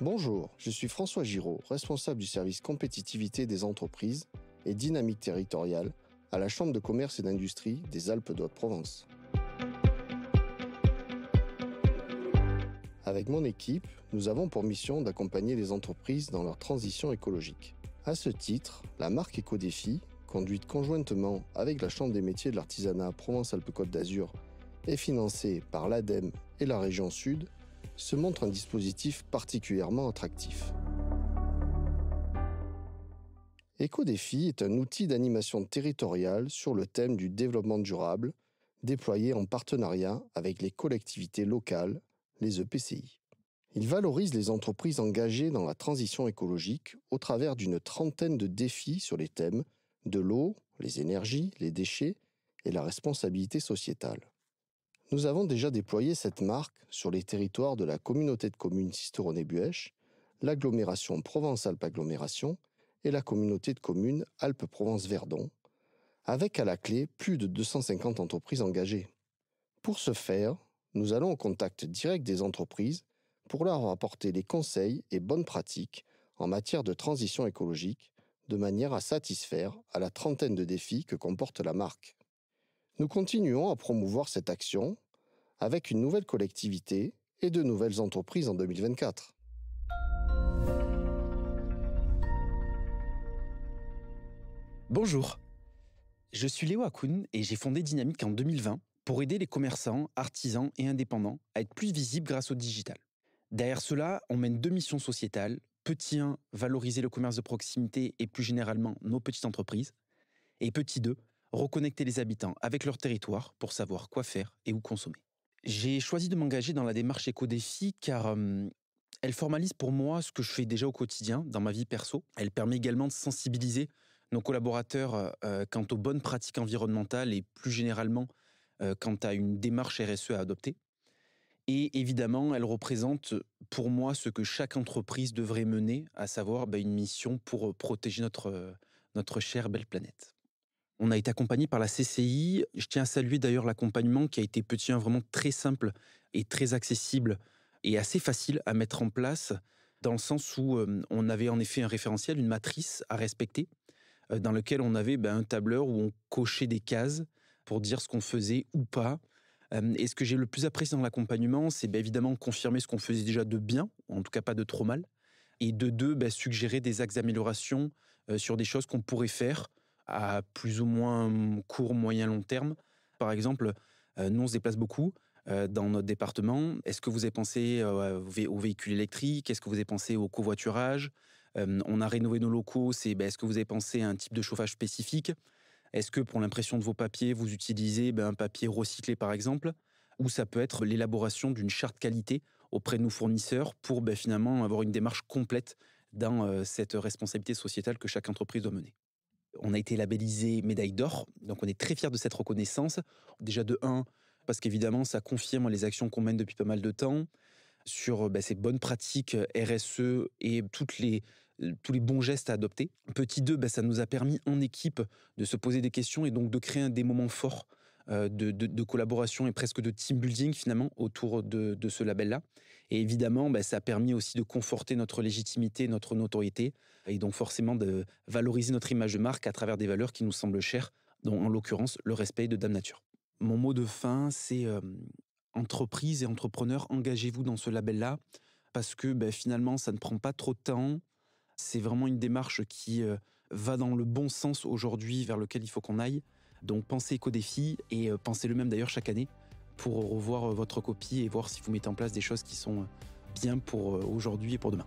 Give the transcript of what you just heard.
Bonjour, je suis François Giraud, responsable du service compétitivité des entreprises et dynamique territoriale à la Chambre de commerce et d'industrie des Alpes de Haute-Provence. Avec mon équipe, nous avons pour mission d'accompagner les entreprises dans leur transition écologique. À ce titre, la marque Ecodéfi, conduite conjointement avec la Chambre des métiers de l'artisanat Provence-Alpes-Côte d'Azur et financée par l'ADEME et la région Sud, se montre un dispositif particulièrement attractif. Ecodéfi est un outil d'animation territoriale sur le thème du développement durable, déployé en partenariat avec les collectivités locales, les EPCI. Il valorise les entreprises engagées dans la transition écologique au travers d'une trentaine de défis sur les thèmes de l'eau, les énergies, les déchets et la responsabilité sociétale. Nous avons déjà déployé cette marque sur les territoires de la communauté de communes Sisteronnet-Buëch, l'agglomération Provence-Alpes-Agglomération et la communauté de communes Alpes-Provence-Verdon, avec à la clé plus de 250 entreprises engagées. Pour ce faire, nous allons au contact direct des entreprises pour leur apporter les conseils et bonnes pratiques en matière de transition écologique, de manière à satisfaire à la trentaine de défis que comporte la marque. Nous continuons à promouvoir cette action avec une nouvelle collectivité et de nouvelles entreprises en 2024. Bonjour, je suis Léo Hakoun et j'ai fondé Dynamique en 2020 pour aider les commerçants, artisans et indépendants à être plus visibles grâce au digital. Derrière cela, on mène 2 missions sociétales. Petit 1, valoriser le commerce de proximité et plus généralement nos petites entreprises. Et petit 2, reconnecter les habitants avec leur territoire pour savoir quoi faire et où consommer. J'ai choisi de m'engager dans la démarche Ecodéfi car elle formalise pour moi ce que je fais déjà au quotidien dans ma vie perso. Elle permet également de sensibiliser nos collaborateurs quant aux bonnes pratiques environnementales et plus généralement quant à une démarche RSE à adopter. Et évidemment, elle représente pour moi ce que chaque entreprise devrait mener, à savoir une mission pour protéger notre chère belle planète. On a été accompagné par la CCI. Je tiens à saluer d'ailleurs l'accompagnement qui a été petit 1 vraiment très simple et très accessible et assez facile à mettre en place dans le sens où on avait en effet un référentiel, une matrice à respecter dans lequel on avait un tableur où on cochait des cases pour dire ce qu'on faisait ou pas. Et ce que j'ai le plus apprécié dans l'accompagnement, c'est évidemment confirmer ce qu'on faisait déjà de bien, en tout cas pas de trop mal, et de 2, suggérer des axes d'amélioration sur des choses qu'on pourrait faire à plus ou moins court, moyen, long terme. Par exemple, nous on se déplace beaucoup dans notre département. Est-ce que vous avez pensé aux véhicules électriques? Est-ce que vous avez pensé au covoiturage? On a rénové nos locaux, est-ce que vous avez pensé à un type de chauffage spécifique? Est-ce que pour l'impression de vos papiers, vous utilisez un papier recyclé par exemple? Ou ça peut être l'élaboration d'une charte qualité auprès de nos fournisseurs pour finalement avoir une démarche complète dans cette responsabilité sociétale que chaque entreprise doit mener. On a été labellisé médaille d'or, donc on est très fiers de cette reconnaissance. Déjà de 1, parce qu'évidemment ça confirme les actions qu'on mène depuis pas mal de temps sur ces bonnes pratiques RSE et tous les bons gestes à adopter. Petit 2, ça nous a permis en équipe de se poser des questions et donc de créer des moments forts de collaboration et presque de team building finalement autour de ce label-là. Et évidemment, ça a permis aussi de conforter notre légitimité, notre notoriété et donc forcément de valoriser notre image de marque à travers des valeurs qui nous semblent chères, dont en l'occurrence le respect de Dame Nature. Mon mot de fin, c'est entreprises et entrepreneurs, engagez-vous dans ce label-là parce que finalement, ça ne prend pas trop de temps. C'est vraiment une démarche qui va dans le bon sens aujourd'hui vers lequel il faut qu'on aille. Donc pensez Ecodéfi et pensez le même d'ailleurs chaque année pour revoir votre copie et voir si vous mettez en place des choses qui sont bien pour aujourd'hui et pour demain.